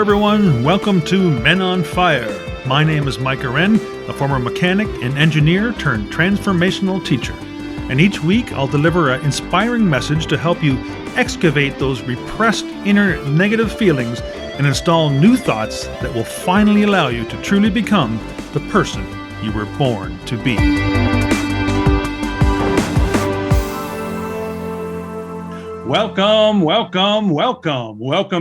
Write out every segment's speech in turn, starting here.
everyone. Welcome to Men on Fire. My name is Micah Wren, a former mechanic and engineer turned transformational teacher. And each week I'll deliver an inspiring message to help you excavate those repressed inner negative feelings and install new thoughts that will finally allow you to truly become the person you were born to be. Welcome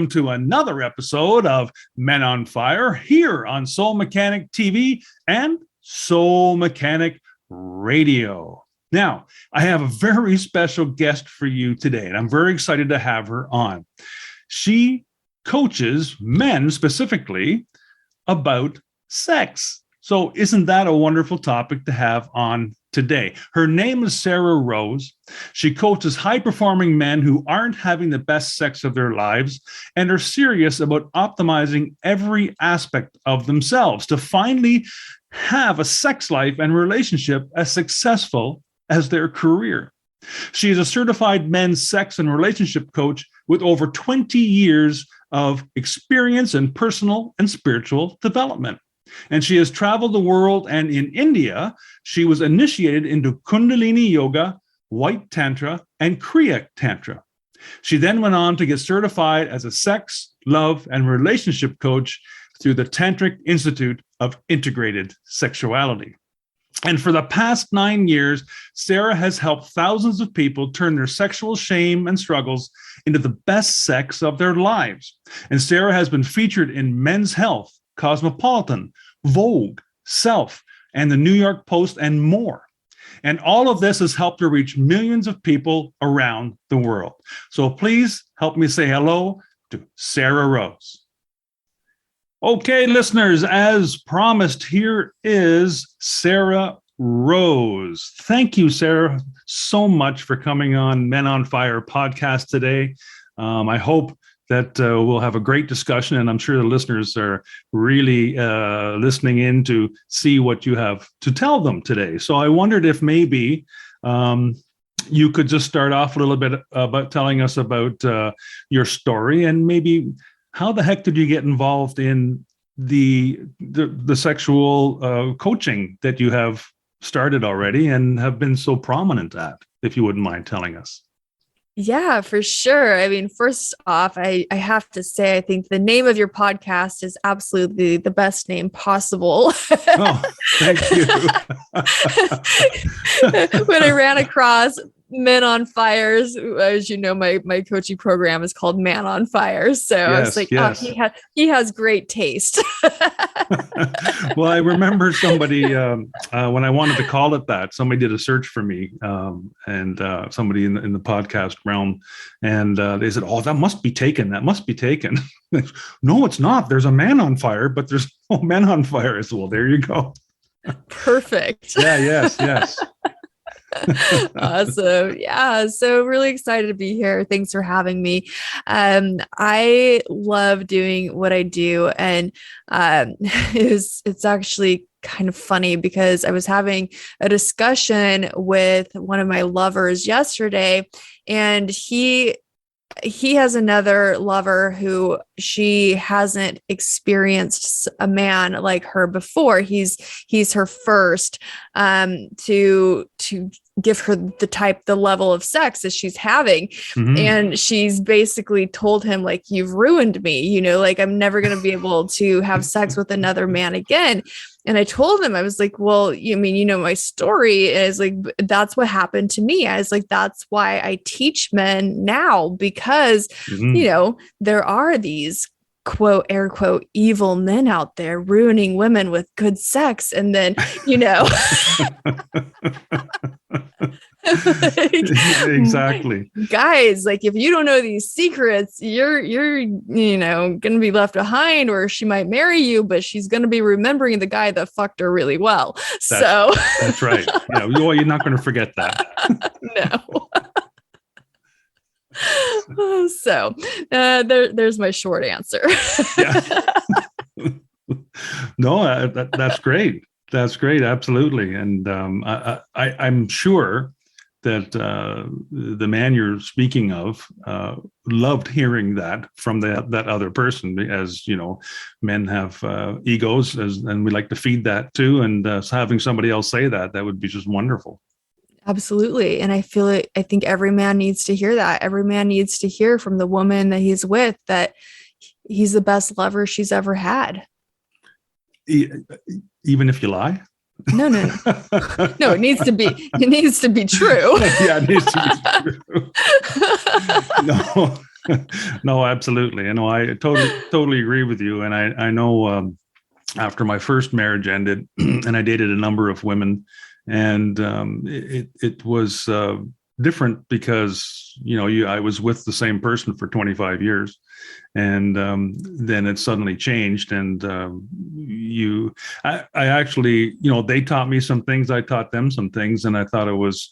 to another episode of Men on Fire here on Soul Mechanic TV and Soul Mechanic Radio. Now, I have a very special guest for you today, and I'm very excited to have her on. She coaches men specifically about sex. So isn't that a wonderful topic to have on today? Her name is Sarrah Rose. She coaches high-performing men who aren't having the best sex of their lives and are serious about optimizing every aspect of themselves to finally have a sex life and relationship as successful as their career. She is a certified men's sex and relationship coach with over 20 years of experience in personal and spiritual development. And she has traveled the world, and in India, she was initiated into Kundalini Yoga, White Tantra, and Kriya Tantra. She then went on to get certified as a sex, love, and relationship coach through the Tantric Institute of Integrated Sexuality. And for the past 9 years, Sarrah has helped thousands of people turn their sexual shame and struggles into the best sex of their lives. And Sarrah has been featured in Men's Health, Cosmopolitan, Vogue, Self, and the New York Post, and more. And all of this has helped her reach millions of people around the world. So please help me say hello to Sarrah Rose. Okay, listeners, as promised, here is Sarrah Rose. Thank you, Sarrah, so much for coming on Men on Fire podcast today. I hope that we'll have a great discussion, and I'm sure the listeners are really listening in to see what you have to tell them today. So I wondered if maybe you could just start off a little bit about telling us about your story, and maybe how the heck did you get involved in the sexual coaching that you have started already and have been so prominent at, if you wouldn't mind telling us. Yeah, for sure. I mean, first off, I have to say, I think the name of your podcast is absolutely the best name possible. Oh, thank you. When I ran across Men on Fires, as you know, my coaching program is called Man on Fire. So yes, I was like, yes. Oh, he has great taste. Well, I remember somebody, when I wanted to call it that, somebody did a search for me, and somebody in the podcast realm, and they said, oh, that must be taken. That must be taken. No, it's not. There's a Man on Fire, but there's no Men on Fire as well. There you go. Perfect. Yeah, yes. Awesome. Yeah. So really excited to be here. Thanks for having me. I love doing what I do. And it's actually kind of funny because I was having a discussion with one of my lovers yesterday, and he has another lover who she hasn't experienced a man like her before. He's her first, to give her the level of sex that she's having. Mm-hmm. And she's basically told him, like, you've ruined me, like I'm never going to be able to have sex with another man again. And I told him, I was like, well, my story is like, that's what happened to me. I was like, that's why I teach men now, because, mm-hmm. There are these quote, air quote, evil men out there ruining women with good sex. And then, exactly. Guys, like, if you don't know these secrets, you're going to be left behind, or she might marry you, but she's going to be remembering the guy that fucked her really well. That's right. Yeah. You're not going to forget that. No. So there's my short answer. Yeah. No, that's great. That's great. Absolutely. And I'm sure that the man you're speaking of loved hearing that from that other person, as you know, men have egos, and we like to feed that too. And so having somebody else say that would be just wonderful. Absolutely. And I think every man needs to hear that. Every man needs to hear from the woman that he's with that he's the best lover she's ever had. Even if you lie? No. No, it needs to be true. Yeah, it needs to be true. No, absolutely. I totally agree with you. And I know after my first marriage ended and I dated a number of women, and it was different because, I was with the same person for 25 years. And then it suddenly changed, and I actually, they taught me some things, I taught them some things, and I thought it was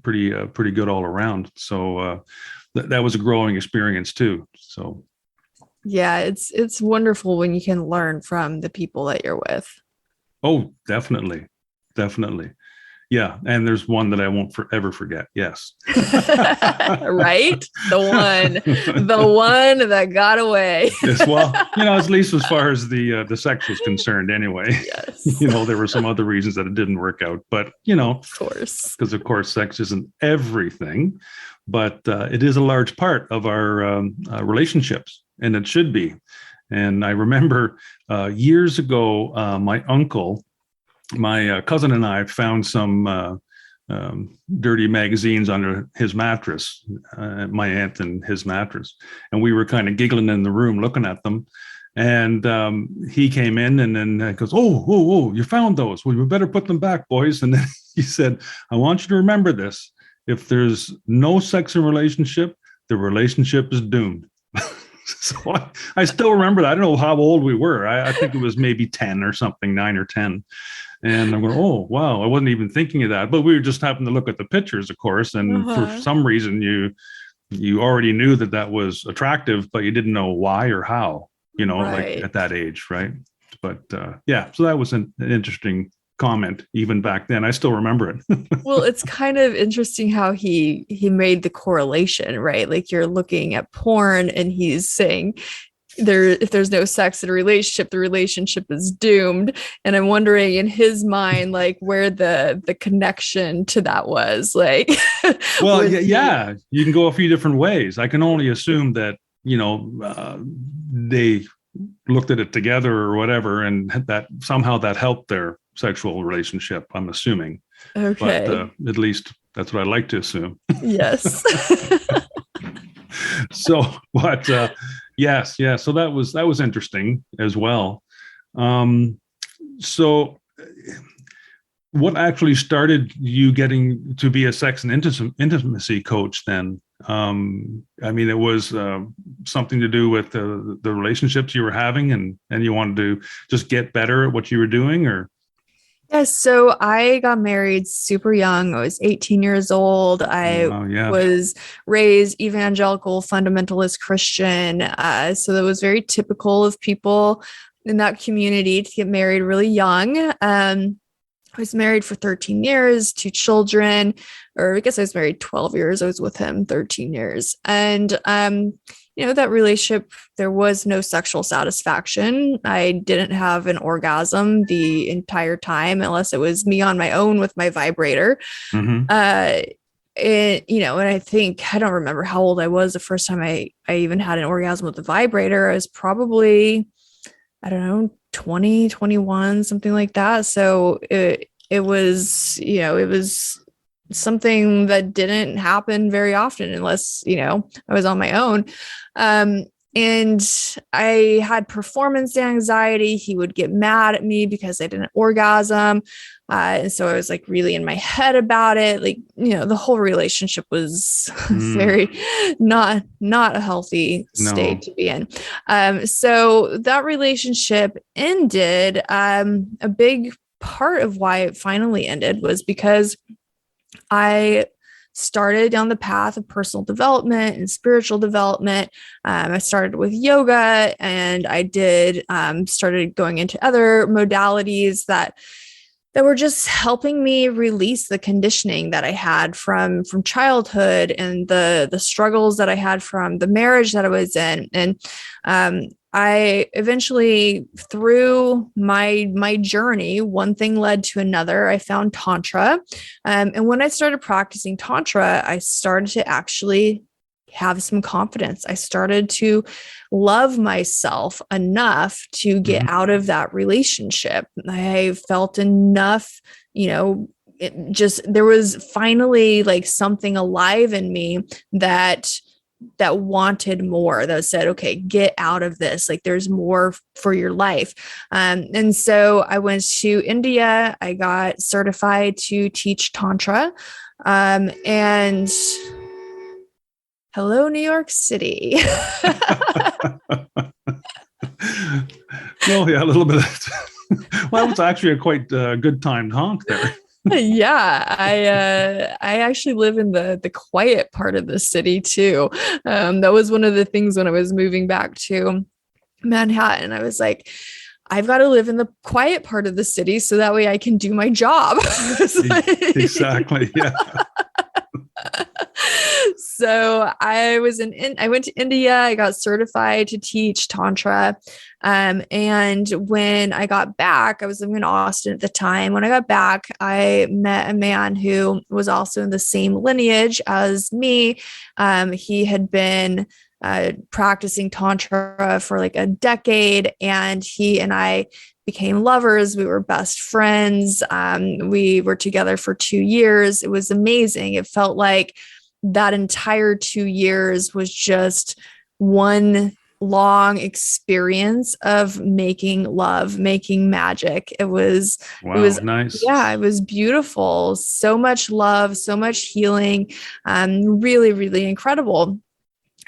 pretty good all around. So that was a growing experience too. So yeah, it's wonderful when you can learn from the people that you're with. Oh, definitely. Yeah, and there's one that I won't forever forget. Yes. Right? The one that got away. Yes, well, at least as far as the sex was concerned anyway. Yes. There were some other reasons that it didn't work out, but of course. Because of course sex isn't everything, but it is a large part of our relationships, and it should be. And I remember years ago, my uncle, my cousin and I found some dirty magazines under his mattress, my aunt and his mattress. And we were kind of giggling in the room looking at them. And he came in and then goes, oh, you found those. Well, we better put them back, boys. And then he said, I want you to remember this. If there's no sex in a relationship, the relationship is doomed. So I still remember that. I don't know how old we were. I think it was maybe 10 or something, 9 or 10. And I'm going, oh, wow, I wasn't even thinking of that. But we were just happening to look at the pictures, of course. And for some reason, you already knew that was attractive, but you didn't know why or how, right. Like at that age. Right. But yeah, so that was an interesting comment even back then. I still remember it. Well, it's kind of interesting how he made the correlation, right? Like you're looking at porn and he's saying if there's no sex in a relationship, the relationship is doomed. And I'm wondering in his mind, like where the connection to that was. Like, well, yeah, you can go a few different ways. I can only assume that, they looked at it together or whatever, and that somehow that helped their sexual relationship, I'm assuming. Okay. But at least that's what I like to assume. Yes. So, but yes. So that was interesting as well. So what actually started you getting to be a sex and intimacy coach then? I mean, it was something to do with the relationships you were having, and you wanted to just get better at what you were doing, or? Yes. So I got married super young. I was 18 years old. I was raised evangelical, fundamentalist Christian. So that was very typical of people in that community to get married really young. I was married for 13 years, 2 children, or I guess I was married 12 years. I was with him 13 years. And, that relationship, there was no sexual satisfaction. I didn't have an orgasm the entire time, unless it was me on my own with my vibrator. Mm-hmm. And I think, I don't remember how old I was the first time I even had an orgasm with the vibrator. I was probably, I don't know, 20, 21, something like that. So it was something that didn't happen very often unless, I was on my own. And I had performance anxiety. He would get mad at me because I didn't orgasm. And so I was like really in my head about it. Like, the whole relationship was very not a healthy state to be in. So that relationship ended. A big part of why it finally ended was because I started down the path of personal development and spiritual development. I started with yoga, and I started going into other modalities that that were just helping me release the conditioning that I had from childhood and the struggles that I had from the marriage that I was in. And I eventually, through my journey, one thing led to another. I found Tantra. And when I started practicing Tantra, I started to actually have some confidence. I started to love myself enough to get out of that relationship. I felt enough, there was finally like something alive in me that wanted more, that said, okay, get out of this. Like there's more for your life. And so I went to India. I got certified to teach Tantra. And hello, New York City. Well, yeah, a little bit. Well, it was actually a quite good timed honk there. Yeah, I actually live in the quiet part of the city too. That was one of the things when I was moving back to Manhattan. I was like, I've got to live in the quiet part of the city so that way I can do my job. Exactly. Yeah. So I went to India. I got certified to teach Tantra. And when I got back, I was living in Austin at the time. When I got back, I met a man who was also in the same lineage as me. He had been practicing Tantra for like a decade, and he and I became lovers. We were best friends. We were together for 2 years. It was amazing. It felt like that entire 2 years was just one long experience of making love, making magic. It was Nice. Yeah, it was beautiful. So much love, so much healing. Really, really incredible.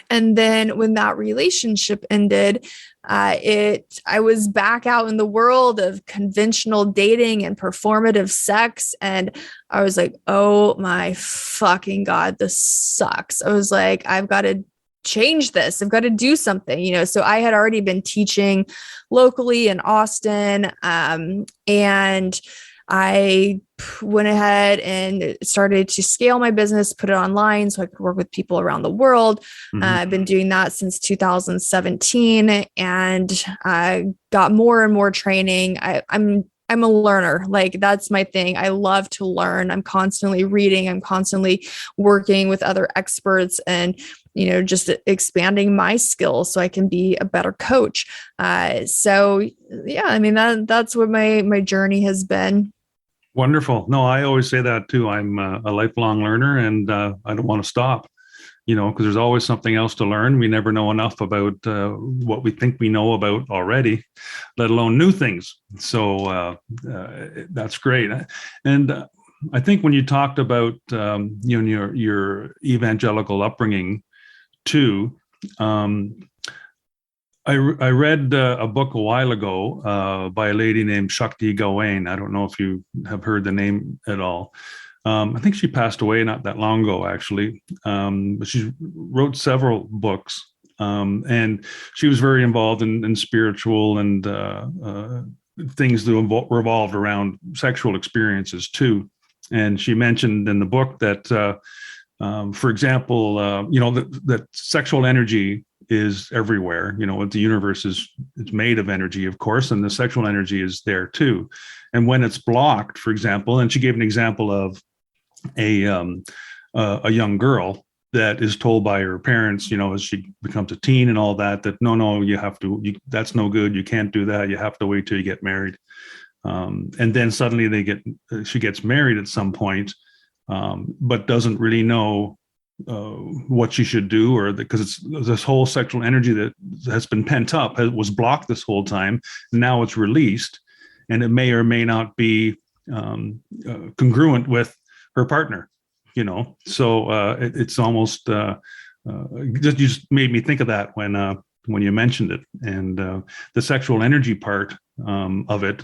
And then when that relationship ended, I was back out in the world of conventional dating and performative sex. And I was like, oh my fucking God, this sucks. I was like, I've got to change this. I've got to do something, So I had already been teaching locally in Austin. And I went ahead and started to scale my business, put it online so I could work with people around the world. I've been doing that since 2017, and I got more and more training. I'm a learner. Like that's my thing. I love to learn. I'm constantly reading. I'm constantly working with other experts and, just expanding my skills so I can be a better coach. So yeah, I mean, that's what my journey has been. Wonderful. No, I always say that too. I'm a lifelong learner, and I don't want to stop, because there's always something else to learn. We never know enough about what we think we know about already, let alone new things. So that's great. And I think when you talked about your evangelical upbringing too, I read a book a while ago by a lady named Shakti Gawain. I don't know if you have heard the name at all. I think she passed away not that long ago, actually. But she wrote several books, and she was very involved in spiritual and things that revolved around sexual experiences too. And she mentioned in the book that, for example, that sexual energy is everywhere. The universe is made of energy, of course, and the sexual energy is there too. And when it's blocked, for example, and she gave an example of a young girl that is told by her parents, as she becomes a teen and all that, no, you have to, that's no good. You can't do that. You have to wait till you get married. And then suddenly she gets married at some point, but doesn't really know what she should do, or because it's this whole sexual energy that has been pent up was blocked this whole time. Now it's released, and it may or may not be congruent with her partner. So it's almost just made me think of that when you mentioned it, and the sexual energy part of it.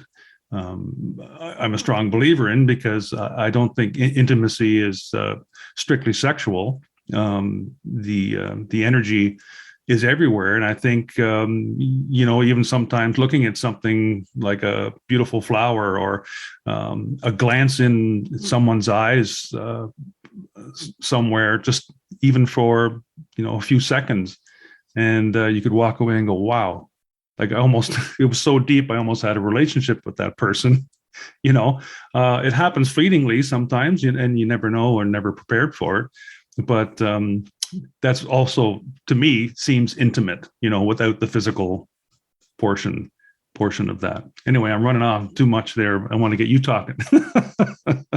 I'm a strong believer in, because I don't think intimacy is strictly sexual. The energy is everywhere. And I think, even sometimes looking at something like a beautiful flower or a glance in someone's eyes somewhere, just even for, a few seconds, and you could walk away and go, wow, like it was so deep. I almost had a relationship with that person. It happens fleetingly sometimes, and you never know or never prepared for it. But that's also, to me, seems intimate, without the physical portion of that. Anyway, I'm running off too much there. I want to get you talking.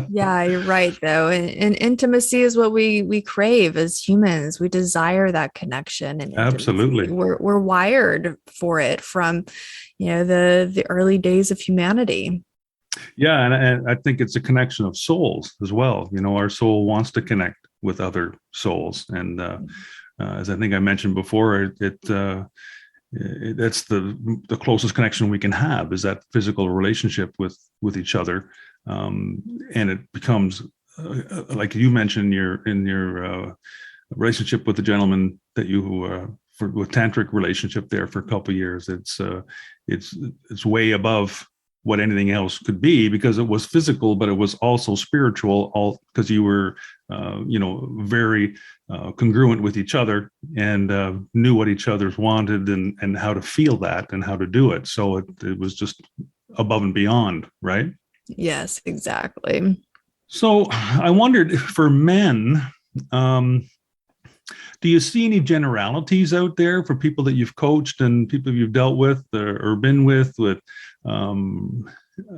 Yeah, you're right though. And intimacy is what we crave as humans. We desire that connection and intimacy. Absolutely. We're wired for it from, the early days of humanity. Yeah, and I think it's a connection of souls as well. Our soul wants to connect with other souls, and as I think I mentioned before, that's the closest connection we can have, is that physical relationship with each other, and it becomes like you mentioned in your relationship with the gentleman that you with tantric relationship there for a couple of years. It's way above what anything else could be, because it was physical, but it was also spiritual, all because you were, very congruent with each other, and knew what each other's wanted, and how to feel that and how to do it. So it was just above and beyond, right? Yes, exactly. So I wondered, for men, do you see any generalities out there for people that you've coached and people you've dealt with or been with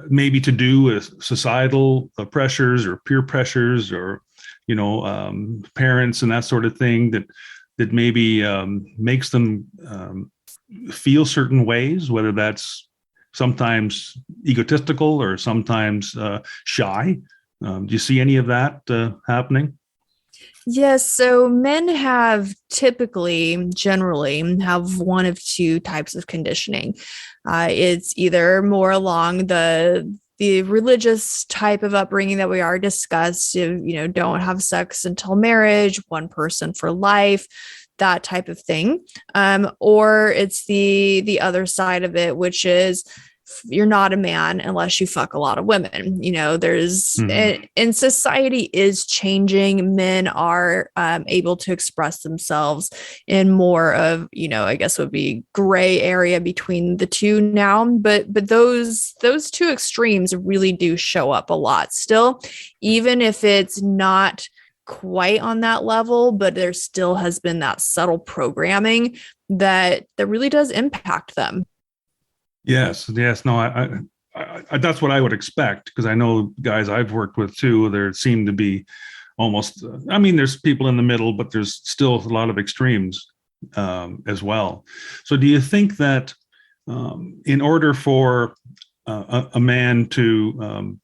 maybe to do with societal pressures or peer pressures, or parents and that sort of thing, that maybe makes them feel certain ways, whether that's sometimes egotistical or sometimes shy? Do you see any of that happening? Yes, so men generally have one of two types of conditioning. It's either more along the religious type of upbringing that we already discussed, don't have sex until marriage, one person for life, that type of thing. Or it's the other side of it, which is you're not a man unless you fuck a lot of women. And society is changing. Men are able to express themselves in more of, I guess would be gray area between the two now. But those two extremes really do show up a lot still, even if it's not quite on that level, but there still has been that subtle programming that really does impact them. Yes. No, I that's what I would expect, because I know guys I've worked with too. There seem to be almost, there's people in the middle, but there's still a lot of extremes as well. So do you think that in order for a man to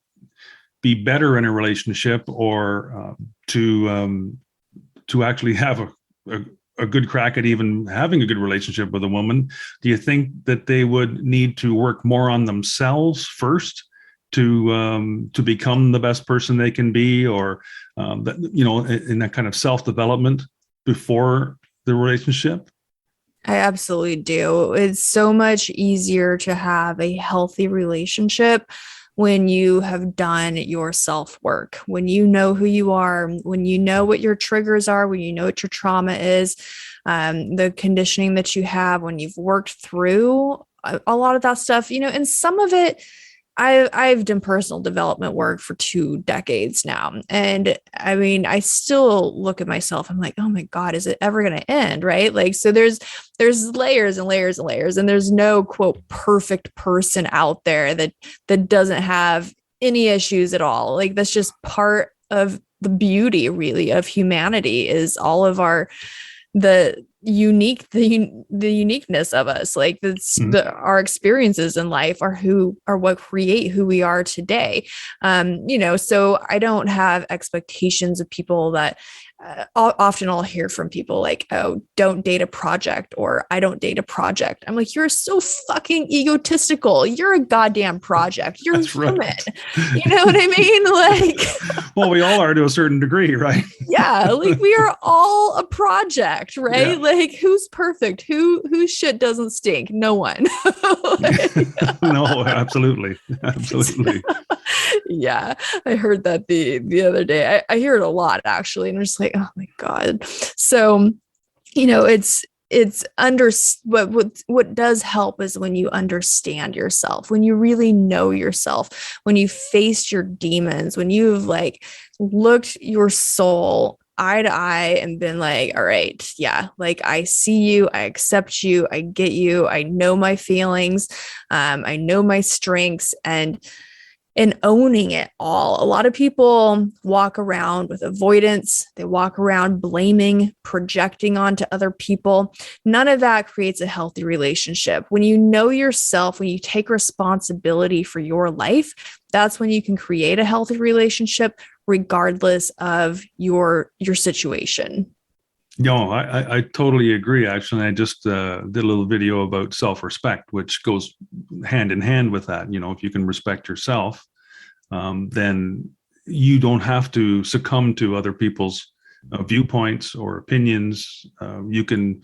be better in a relationship, or to actually have a good crack at even having a good relationship with a woman, do you think that they would need to work more on themselves first to become the best person they can be, or in that kind of self-development before the relationship? I absolutely do. It's so much easier to have a healthy relationship when you have done your self work, when you know who you are, when you know what your triggers are, when you know what your trauma is, the conditioning that you have, when you've worked through a lot of that stuff, and some of it, I've done personal development work for 2 decades now. And I still look at myself. I'm like, oh my God, is it ever going to end? Right. Like, so there's layers and layers and layers, and there's no quote perfect person out there that doesn't have any issues at all. Like, that's just part of the beauty really of humanity, is all of the uniqueness of us. Like, our experiences in life are what create who we are today. So I don't have expectations of people that often I'll hear from people like, oh, don't date a project, or I don't date a project. I'm like, you're so fucking egotistical. You're a goddamn project. You're That's human. right. You know what I mean? Like, well, we all are to a certain degree, right? yeah, like we are all a project, right? Yeah. Like, who's perfect? Whose shit doesn't stink? No one. Like, No, absolutely. Absolutely. yeah, I heard that the other day. I hear it a lot actually, and I'm just like, oh my god. So, it's under what does help is when you understand yourself, when you really know yourself, when you face your demons, when you've like looked your soul eye to eye and been like, all right, yeah, like I see you, I accept you, I get you, I know my feelings, I know my strengths, and owning it all. A lot of people walk around with avoidance. They walk around blaming, projecting onto other people. None of that creates a healthy relationship. When you know yourself, when you take responsibility for your life, that's when you can create a healthy relationship regardless of your situation. No, I totally agree. Actually, I just did a little video about self-respect, which goes hand in hand with that. If you can respect yourself, then you don't have to succumb to other people's viewpoints or opinions. You can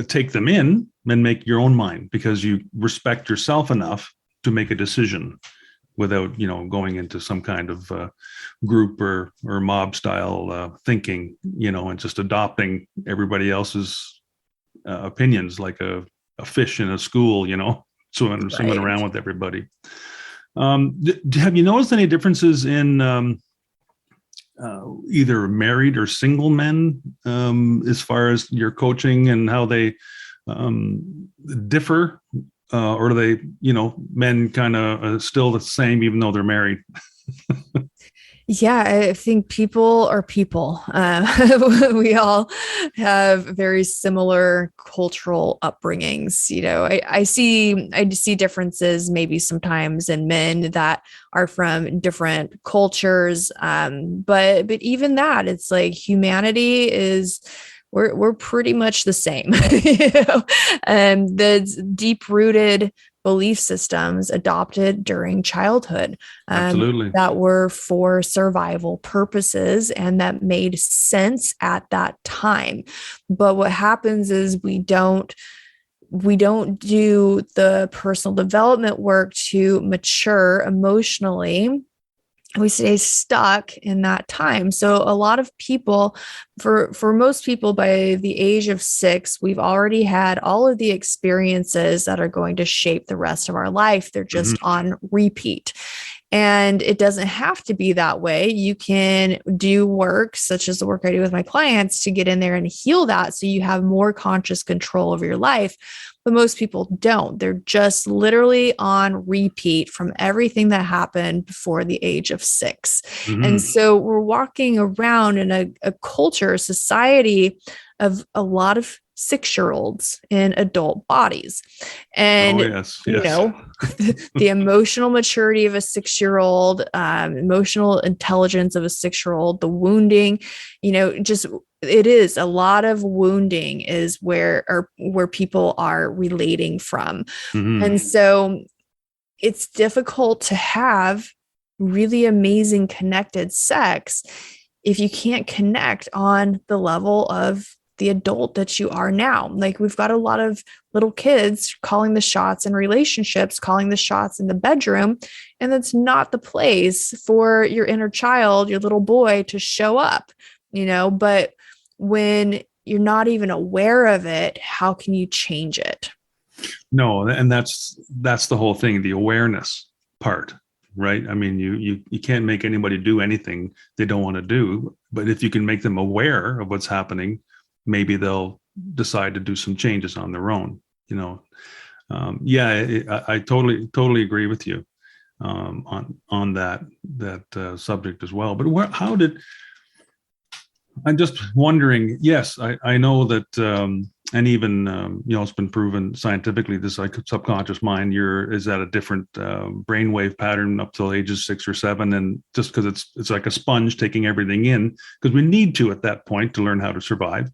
take them in and make your own mind because you respect yourself enough to make a decision without going into some kind of group or mob style thinking, and just adopting everybody else's opinions like a fish in a school, swimming around with everybody. Have you noticed any differences in either married or single men as far as your coaching and how they differ? Or are they, men kind of still the same even though they're married? Yeah, I think people are people. We all have very similar cultural upbringings. I see differences maybe sometimes in men that are from different cultures. But even that, it's like humanity is. We're pretty much the same. The deep rooted belief systems adopted during childhood Absolutely. that were for survival purposes and that made sense at that time. But what happens is we don't do the personal development work to mature emotionally. We stay stuck in that time. So a lot of people, for most people by the age of 6, we've already had all of the experiences that are going to shape the rest of our life. They're just on repeat. And it doesn't have to be that way. You can do work such as the work I do with my clients to get in there and heal that so you have more conscious control over your life. But most people don't. They're just literally on repeat from everything that happened before the age of 6. And so we're walking around in a culture, a society of a lot of 6-year-olds in adult bodies. And, the emotional maturity of a 6-year-old, emotional intelligence of a 6-year-old, the wounding, just it is a lot of wounding is where people are relating from. And so it's difficult to have really amazing connected sex if you can't connect on the level of the adult that you are now. Like we've got a lot of little kids calling the shots in relationships, calling the shots in the bedroom. And that's not the place for your inner child, your little boy to show up, but when you're not even aware of it, how can you change it? No, and that's the whole thing, the awareness part, right? I mean, you can't make anybody do anything they don't want to do, but if you can make them aware of what's happening, maybe they'll decide to do some changes on their own. I totally agree with you on that subject as well. But I'm just wondering. Yes, I know that and even it's been proven scientifically, this subconscious mind is at a different brainwave pattern up till ages 6 or 7, and just because it's like a sponge taking everything in, because we need to at that point to learn how to survive.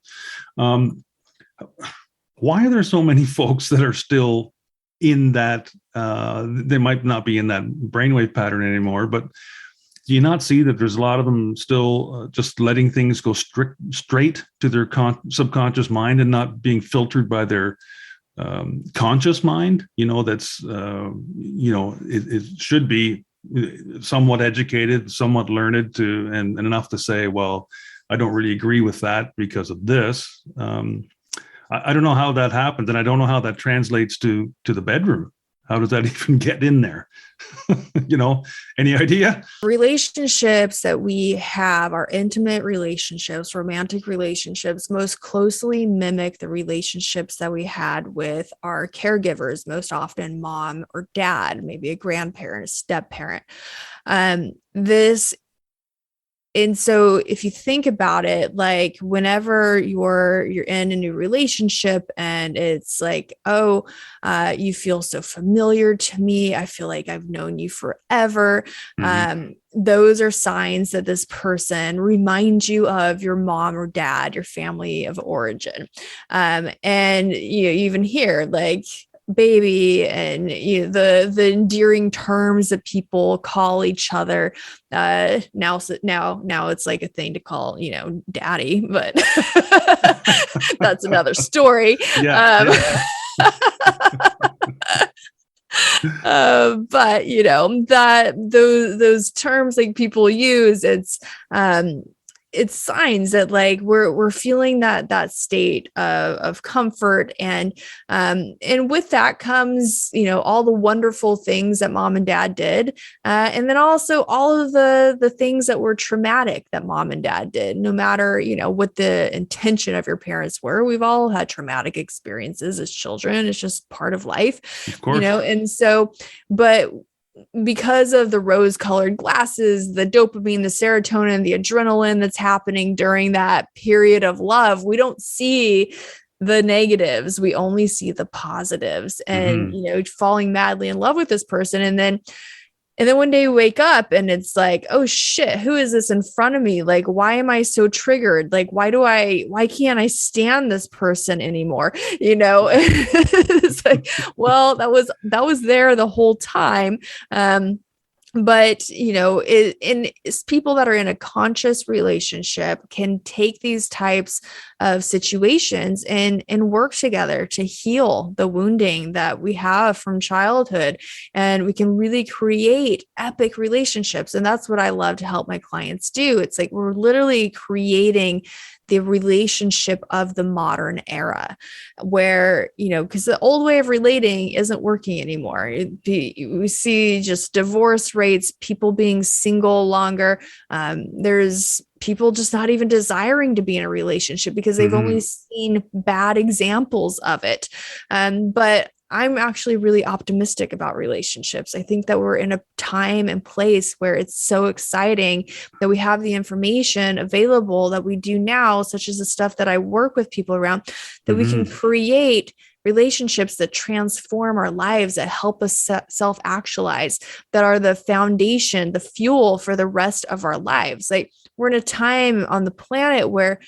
Why are there so many folks that are still in that? They might not be in that brainwave pattern anymore, but do you not see that there's a lot of them still just letting things go straight to their subconscious mind and not being filtered by their conscious mind? That's, it should be somewhat educated, somewhat learned and enough to say, well, I don't really agree with that because of this. I don't know how that happens, and I don't know how that translates to the bedroom. How does that even get in there? Any idea? Relationships that we have, our intimate relationships, romantic relationships, most closely mimic the relationships that we had with our caregivers, most often mom or dad, maybe a grandparent, a step parent. And so if you think about it, like whenever you're in a new relationship and it's like, oh, you feel so familiar to me, I feel like I've known you forever. Mm-hmm. Those are signs that this person reminds you of your mom or dad, your family of origin. And you even hear like baby and the endearing terms that people call each other. Now it's like a thing to call daddy, but that's another story. Yeah. But that those terms like people use, it's signs that like we're feeling that state of comfort, and with that comes all the wonderful things that mom and dad did, and then also all of the things that were traumatic that mom and dad did. No matter what the intention of your parents were, we've all had traumatic experiences as children. It's just part of life, of course. And so, but because of the rose-colored glasses, the dopamine, the serotonin, the adrenaline that's happening during that period of love, we don't see the negatives. We only see the positives, and, falling madly in love with this person. And then one day you wake up and it's like, oh shit, who is this in front of me? Like, why am I so triggered? Like, why can't I stand this person anymore? It's like, well, that was there the whole time. But it's people that are in a conscious relationship can take these types of situations and work together to heal the wounding that we have from childhood, and we can really create epic relationships. And that's what I love to help my clients do. It's like we're literally creating the relationship of the modern era, where, because the old way of relating isn't working anymore. We see just divorce rates, people being single longer. There's people just not even desiring to be in a relationship because they've only seen bad examples of it. But I'm actually really optimistic about relationships. I think that we're in a time and place where it's so exciting that we have the information available that we do now, such as the stuff that I work with people around, that we can create relationships that transform our lives, that help us self-actualize, that are the foundation, the fuel for the rest of our lives. Like, we're in a time on the planet where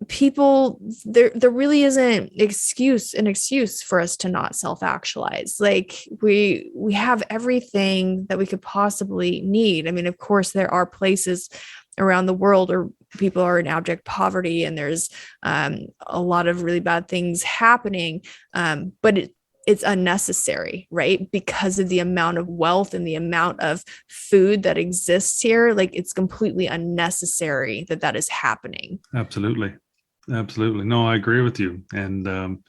people, there really isn't an excuse for us to not self-actualize. Like, we have everything that we could possibly need. I mean, of course, there are places around the world where people are in abject poverty and there's a lot of really bad things happening. But it's unnecessary, right? Because of the amount of wealth and the amount of food that exists here. Like, it's completely unnecessary that is happening. Absolutely. No, I agree with you. And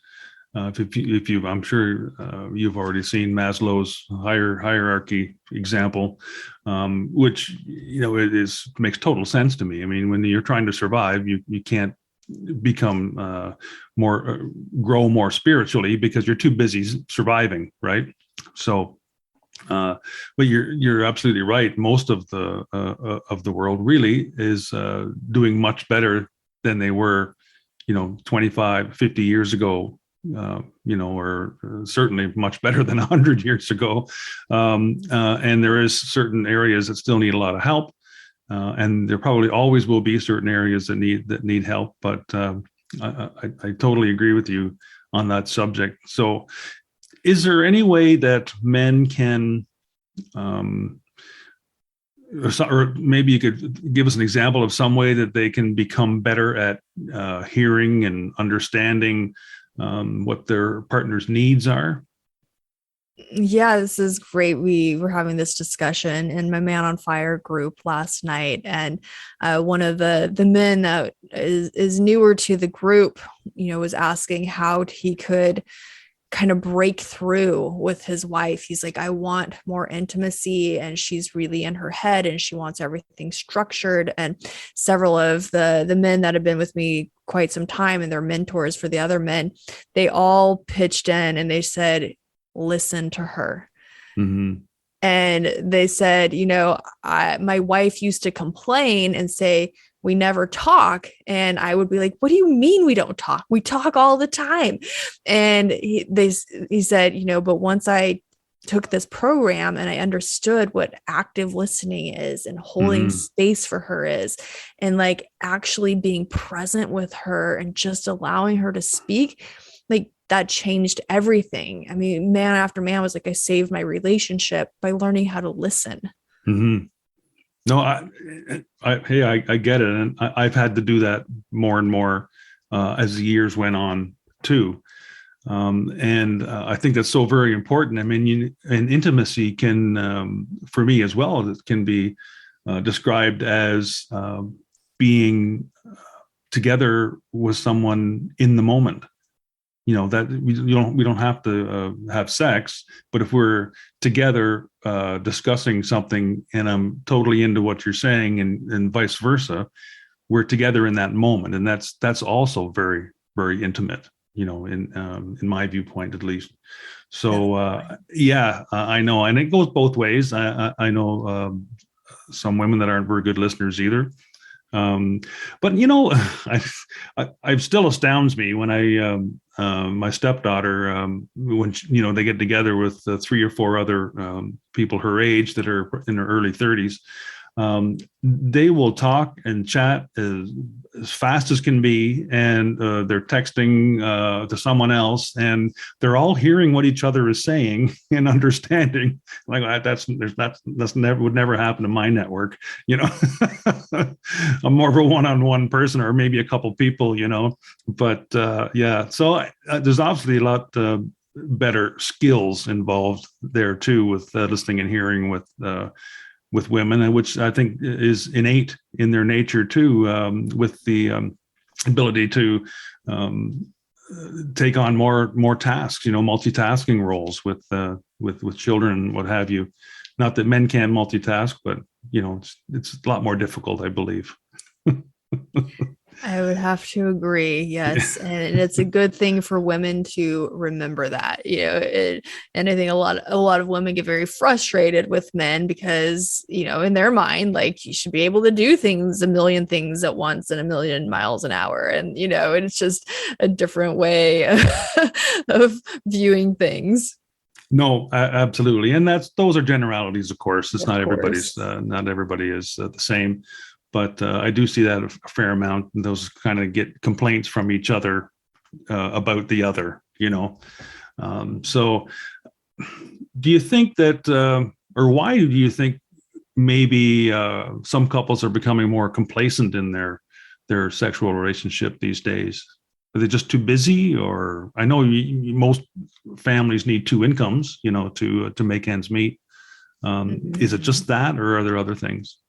if you, I'm sure you've already seen Maslow's hierarchy example, which, it makes total sense to me. I mean, when you're trying to survive, you can't become grow more spiritually because you're too busy surviving, right? So but you're absolutely right. Most of the world really is doing much better than they were 25, 50 years ago, or certainly much better than 100 years ago. And there is certain areas that still need a lot of help. And there probably always will be certain areas that need help. But I totally agree with you on that subject. So is there any way that men can, or maybe you could give us an example of some way that they can become better at hearing and understanding what their partner's needs are? Yeah, this is great. We were having this discussion in my Man on Fire group last night, and one of the men that is newer to the group, was asking how he could kind of break through with his wife. He's like, I want more intimacy, and she's really in her head and she wants everything structured. And several of the men that have been with me quite some time and they're mentors for the other men, they all pitched in and they said, listen to her. Mm-hmm. And they said, my wife used to complain and say, we never talk. And I would be like, what do you mean we don't talk? We talk all the time. And he said, but once I took this program and I understood what active listening is and holding space for her is, and like actually being present with her and just allowing her to speak, like that changed everything. I mean, man after man was like, I saved my relationship by learning how to listen. Mm-hmm. No, I get it. And I've had to do that more and more as the years went on too. And I think that's so very important. I mean, and intimacy can, for me as well, it can be described as being together with someone in the moment. That we don't have to have sex, but if we're together discussing something and I'm totally into what you're saying and vice versa, we're together in that moment. And that's also very, very intimate, in my viewpoint, at least. So, I know. And it goes both ways. I know some women that aren't very good listeners either. But I still astounds me when my stepdaughter, when they get together with 3 or 4 other people her age that are in their early 30s, they will talk and chat as fast as can be, and they're texting to someone else, and they're all hearing what each other is saying and understanding. Like that's never would never happen in my network. I'm more of a one-on-one person, or maybe a couple people, But so there's obviously a lot better skills involved there too with listening and hearing with women, and which I think is innate in their nature too, with the ability to take on more tasks, multitasking roles with children and what have you. Not that men can't multitask, but it's a lot more difficult, I believe. I would have to agree. Yes. And it's a good thing for women to remember that, and I think a lot of women get very frustrated with men because, in their mind, like you should be able to do a million things at once and a million miles an hour. And, it's just a different way of viewing things. No, absolutely. And those are generalities, of course. It's not everybody's, not everybody is the same. But I do see that a fair amount. Those kind of get complaints from each other about the other, So do you think that, or why do you think maybe some couples are becoming more complacent in their sexual relationship these days? Are they just too busy? Or I know most families need 2 incomes, to make ends meet. Is it just that, or are there other things?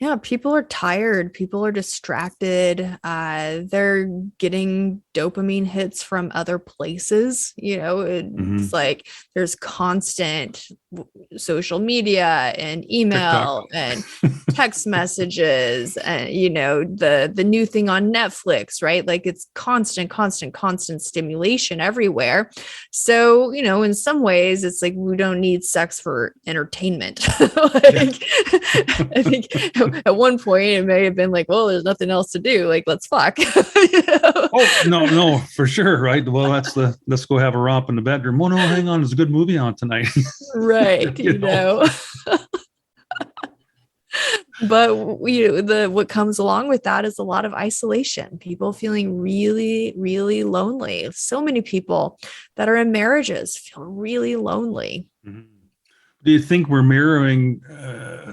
Yeah, people are tired. People are distracted. They're getting dopamine hits from other places. It's like there's constant social media and email TikTok. And text messages and, the new thing on Netflix, right? Like it's constant stimulation everywhere. So, in some ways it's like we don't need sex for entertainment. I think at one point it may have been like, well, there's nothing else to do. Like, let's fuck. Oh, no, for sure. Right. Well, let's go have a romp in the bedroom. Oh, no, hang on. There's a good movie on tonight. Right. You know? But what comes along with that is a lot of isolation, people feeling really, really lonely. So many people that are in marriages feel really lonely. Mhm. Do you think we're mirroring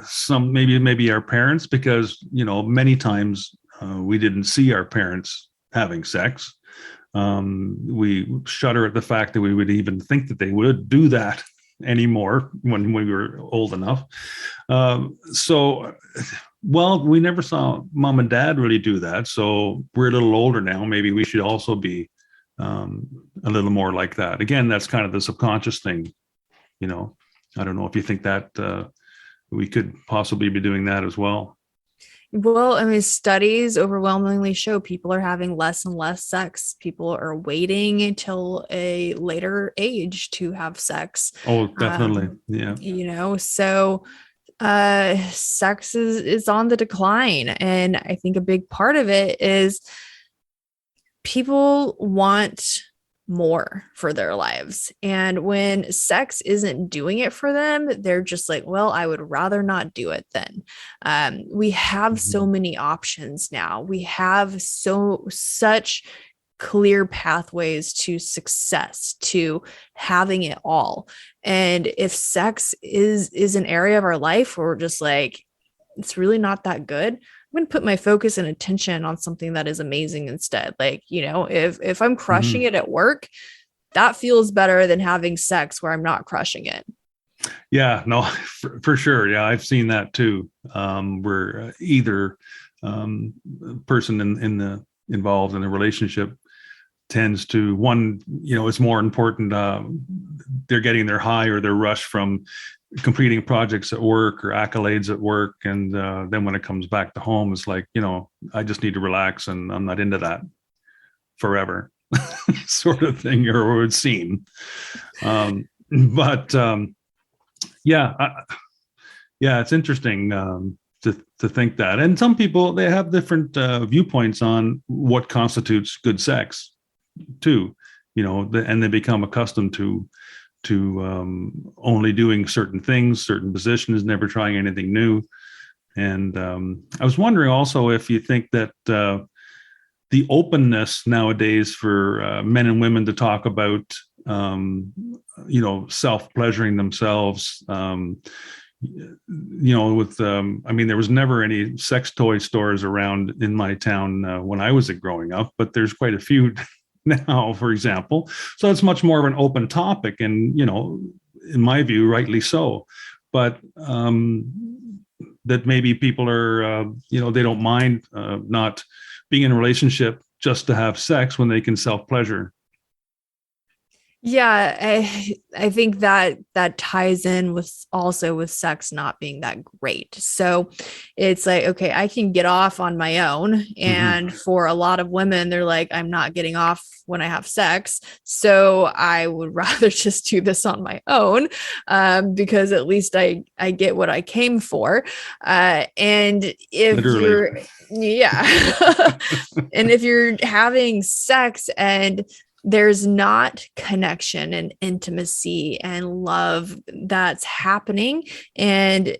some maybe our parents? Because many times we didn't see our parents having sex. We shudder at the fact that we would even think that they would do that anymore when we were old enough. Well, we never saw mom and dad really do that. So we're a little older now. Maybe we should also be a little more like that. Again, that's kind of the subconscious thing. I don't know if you think that we could possibly be doing that as well. Well, I mean, studies overwhelmingly show people are having less and less sex. People are waiting until a later age to have sex. Oh, definitely. Yeah. So sex is on the decline. And I think a big part of it is people want more for their lives. And when sex isn't doing it for them, they're just like, well, I would rather not do it then. We have so many options now. We have such clear pathways to success, to having it all. And if sex is an area of our life where we're just like, it's really not that good, I'm going to put my focus and attention on something that is amazing instead. Like, if I'm crushing it at work, that feels better than having sex where I'm not crushing it. Yeah, no, for sure. Yeah, I've seen that too. Where either person in the involved in the relationship tends to one, it's more important. They're getting their high or their rush from completing projects at work or accolades at work, and then when it comes back to home, it's like, I just need to relax, and I'm not into that forever, sort of thing, or it would seem. But yeah, it's interesting to think that, and some people, they have different viewpoints on what constitutes good sex, too. And they become accustomed to only doing certain things, certain positions, never trying anything new. And I was wondering also if you think that the openness nowadays for men and women to talk about, self-pleasuring themselves, there was never any sex toy stores around in my town when I was growing up, but there's quite a few now, for example. So it's much more of an open topic, and in my view, rightly so. But that maybe people are, they don't mind not being in a relationship just to have sex when they can self-pleasure. Yeah, I think that ties in with sex not being that great. So it's like, okay, I can get off on my own. And for a lot of women, they're like, I'm not getting off when I have sex. So I would rather just do this on my own, because at least I get what I came for. And if Literally. and if you're having sex and there's not connection and intimacy and love that's happening, and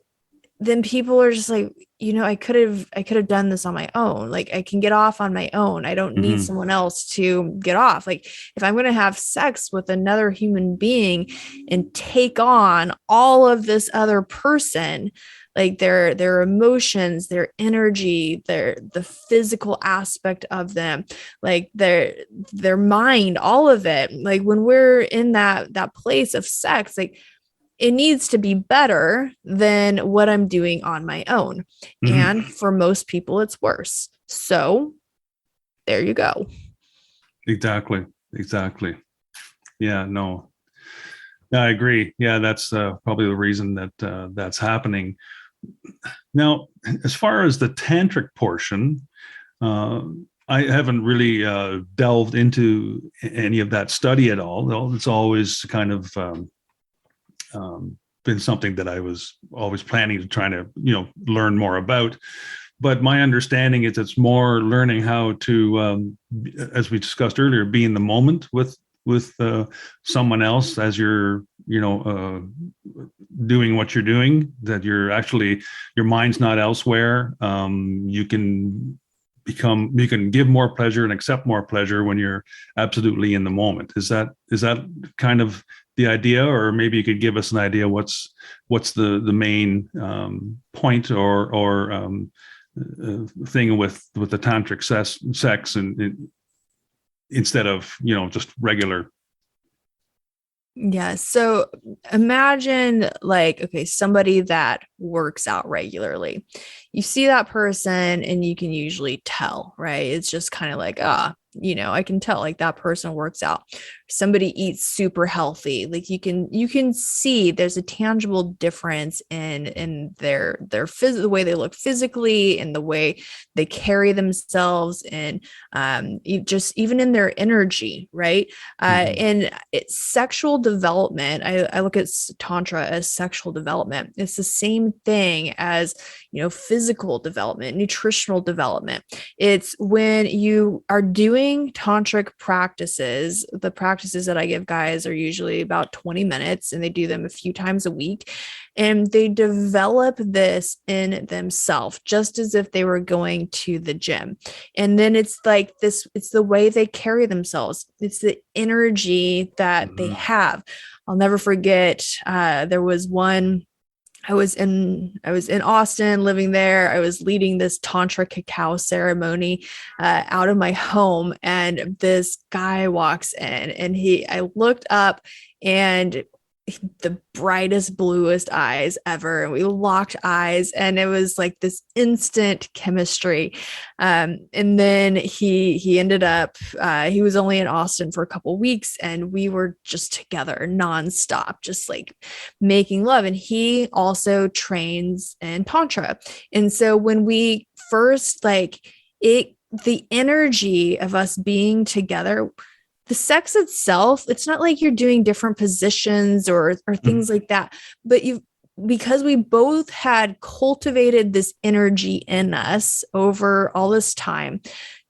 then people are just like, I could have done this on my own. Like, I can get off on my own. I don't need someone else to get off. Like, if I'm going to have sex with another human being and take on all of this other person, like their emotions, their energy, the physical aspect of them, like their mind, all of it. Like, when we're in that place of sex, like, it needs to be better than what I'm doing on my own. And for most people, it's worse. So there you go. Exactly. Yeah, no, I agree. Yeah, that's probably the reason that that's happening. Now, as far as the tantric portion, I haven't really delved into any of that study at all. It's always kind of been something that I was always planning to try to, learn more about. But my understanding is it's more learning how to, as we discussed earlier, be in the moment with someone else as you're, doing what you're doing, that you're actually, your mind's not elsewhere. You can give more pleasure and accept more pleasure when you're absolutely in the moment. Is that kind of the idea? Or maybe you could give us an idea what's the main point or thing with the tantric sex and instead of just regular. Yeah. So imagine somebody that works out regularly. You see that person and you can usually tell, right? It's just kind of like, I can tell like that person works out. Somebody eats super healthy. Like you can see there's a tangible difference in their the way they look physically and the way they carry themselves and just even in their energy, right? And it's sexual development. I look at Tantra as sexual development. It's the same thing as, physical development, nutritional development. It's when you are doing tantric practices. The practices that I give guys are usually about 20 minutes and they do them a few times a week. And they develop this in themselves, just as if they were going to the gym. And then it's like this, it's the way they carry themselves. It's the energy that they have. I'll never forget, there was one, I was in Austin living there. I was leading this Tantra cacao ceremony out of my home. And this guy walks in and I looked up and the brightest, bluest eyes ever. And we locked eyes and it was like this instant chemistry. And then he ended up, he was only in Austin for a couple of weeks and we were just together nonstop, just like making love. And he also trains in Tantra. And so when we first the energy of us being together, the sex itself, it's not like you're doing different positions or things like that, but because we both had cultivated this energy in us over all this time,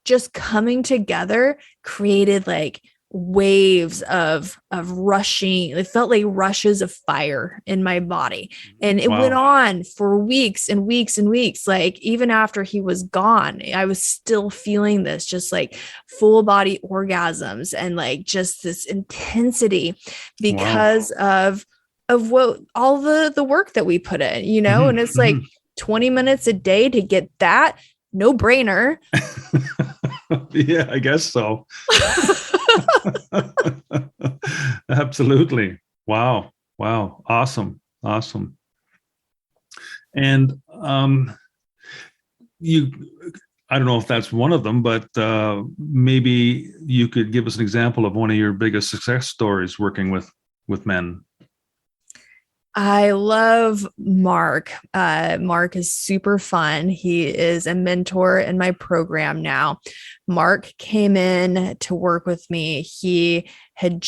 just coming together created like waves of rushing. It felt like rushes of fire in my body. And it went on for weeks and weeks and weeks. Like even after he was gone, I was still feeling this, just like full body orgasms and like just this intensity because of what all the work that we put in, and it's like 20 minutes a day to get that, no brainer. Yeah, I guess so. Absolutely. Wow. Awesome. And I don't know if that's one of them, but maybe you could give us an example of one of your biggest success stories working with men. I love Mark. Mark is super fun. He is a mentor in my program now. Mark came in to work with me. He had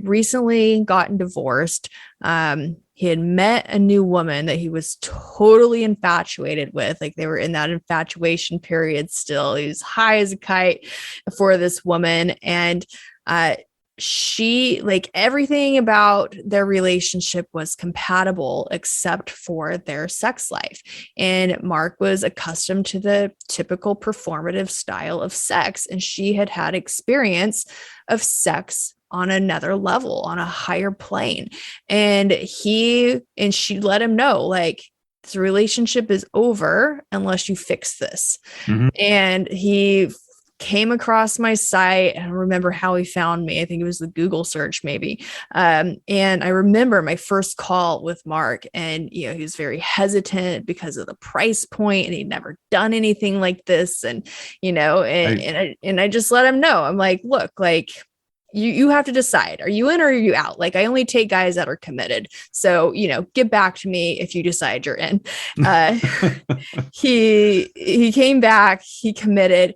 recently gotten divorced. He had met a new woman that he was totally infatuated with. Like they were in that infatuation period still. He was high as a kite for this woman. And, she, like, everything about their relationship was compatible except for their sex life. And Mark was accustomed to the typical performative style of sex. And she had experience of sex on another level, on a higher plane. And she let him know, like, this relationship is over unless you fix this. And he came across my site. I don't remember how he found me. I think it was the Google search maybe. And I remember my first call with Mark, and, he was very hesitant because of the price point and he'd never done anything like this. And, I just let him know. I'm like, look, like, you have to decide, are you in or are you out? Like, I only take guys that are committed. So, get back to me if you decide you're in. He came back, he committed.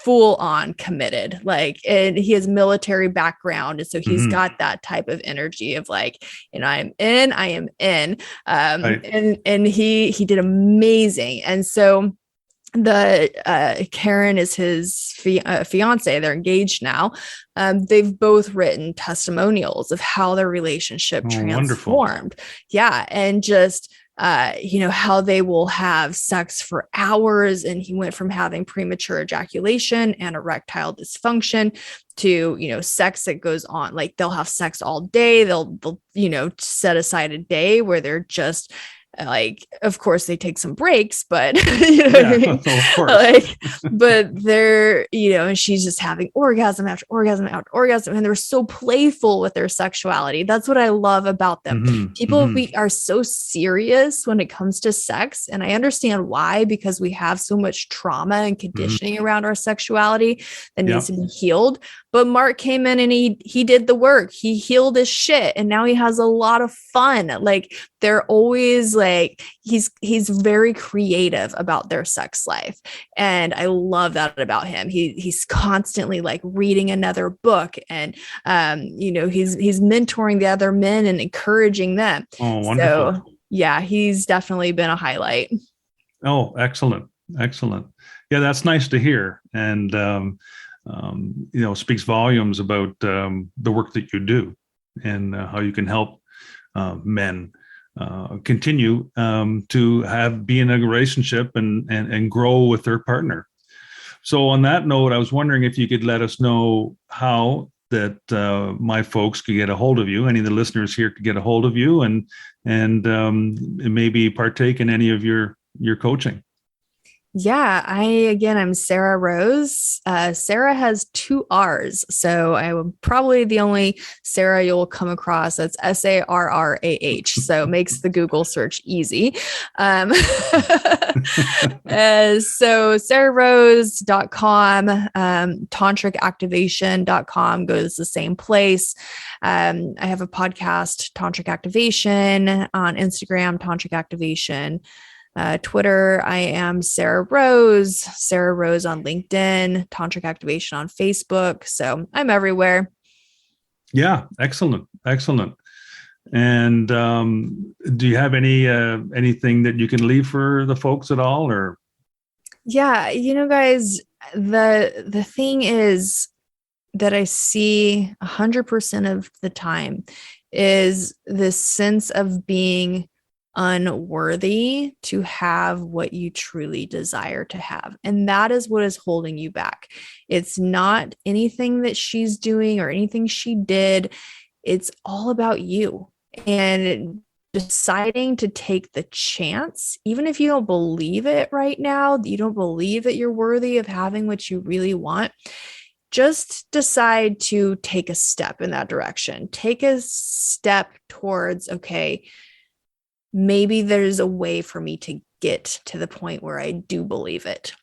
full on committed, like, and he has military background. And so he's got that type of energy of like, I am in. Right. And he did amazing. And so the Karen is his fiance. They're engaged now. They've both written testimonials of how their relationship transformed. Wonderful. Yeah. And just how they will have sex for hours. And he went from having premature ejaculation and erectile dysfunction to, sex that goes on. Like they'll have sex all day. They'll set aside a day where they're just like, of course they take some breaks, but what I mean? Of course. Like, but they're, and she's just having orgasm after orgasm after orgasm. And they're so playful with their sexuality. That's what I love about them. People, we are so serious when it comes to sex. And I understand why, because we have so much trauma and conditioning around our sexuality that needs to be healed. But Mark came in and he did the work. He healed his shit. And now he has a lot of fun. Like they're always like, he's very creative about their sex life. And I love that about him. He's constantly like reading another book and, he's mentoring the other men and encouraging them. Oh, wonderful. So yeah, he's definitely been a highlight. Oh, excellent. Excellent. Yeah, that's nice to hear. And, speaks volumes about the work that you do and how you can help men continue to be in a relationship and grow with their partner. So on that note, I was wondering if you could let us know how that my folks could get a hold of you, any of the listeners here could get a hold of you and maybe partake in any of your coaching. Yeah, I'm Sarrah Rose. Sarrah has 2 R's. So I am probably the only Sarrah you'll come across. That's Sarrah. So it makes the Google search easy. So sarrahrose.com, tantricactivation.com goes the same place. I have a podcast, Tantric Activation, on Instagram, Tantric Activation. Twitter, I am Sarrah Rose on LinkedIn, Tantric Activation on Facebook. So I'm everywhere. Yeah. Excellent. And do you have anything that you can leave for the folks at all, or? Yeah, guys, the thing is that I see 100% of the time is this sense of being unworthy to have what you truly desire to have. And that is what is holding you back. It's not anything that she's doing or anything she did. It's all about you and deciding to take the chance, even if you don't believe it right now, you don't believe that you're worthy of having what you really want. Just decide to take a step in that direction. Take a step towards, okay, maybe there's a way for me to get to the point where I do believe it,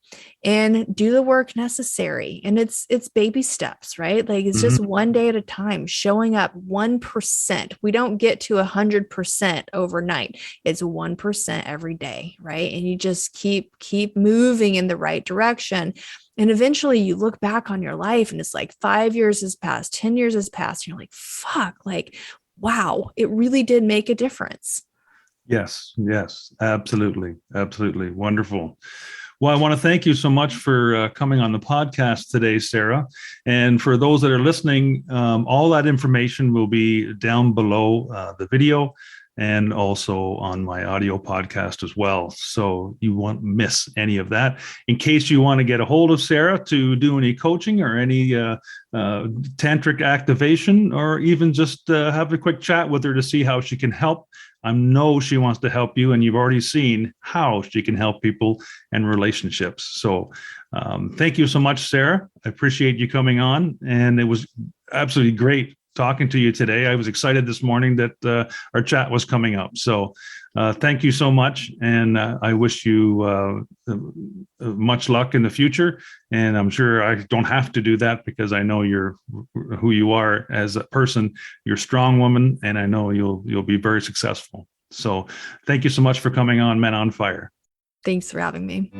and do the work necessary. And it's baby steps, right? Like it's just one day at a time, showing up 1%. We don't get to 100% overnight. It's 1% every day, right? And you just keep moving in the right direction. And eventually you look back on your life and it's like 5 years has passed, 10 years has passed. And you're like, fuck, like, wow, it really did make a difference. Yes, absolutely. Wonderful. Well, I want to thank you so much for coming on the podcast today, Sarrah. And for those that are listening, all that information will be down below the video and also on my audio podcast as well. So you won't miss any of that. In case you want to get a hold of Sarrah to do any coaching or any tantric activation, or even just have a quick chat with her to see how she can help, I know she wants to help you, and you've already seen how she can help people and relationships. So thank you so much, Sarrah. I appreciate you coming on, and it was absolutely great talking to you today. I was excited this morning that our chat was coming up. So thank you so much, and I wish you much luck in the future. And I'm sure I don't have to do that because I know you're who you are as a person. You're a strong woman, and I know you'll be very successful. So thank you so much for coming on Men on Fire. Thanks for having me.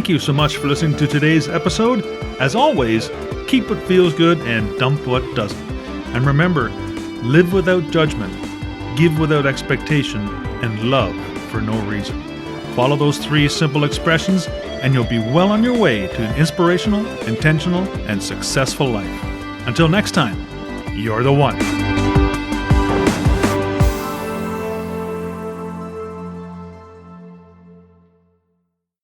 Thank you so much for listening to today's episode. As always, keep what feels good and dump what doesn't. And remember, live without judgment, give without expectation, and love for no reason. Follow those 3 simple expressions, and you'll be well on your way to an inspirational, intentional, and successful life. Until next time, you're the one.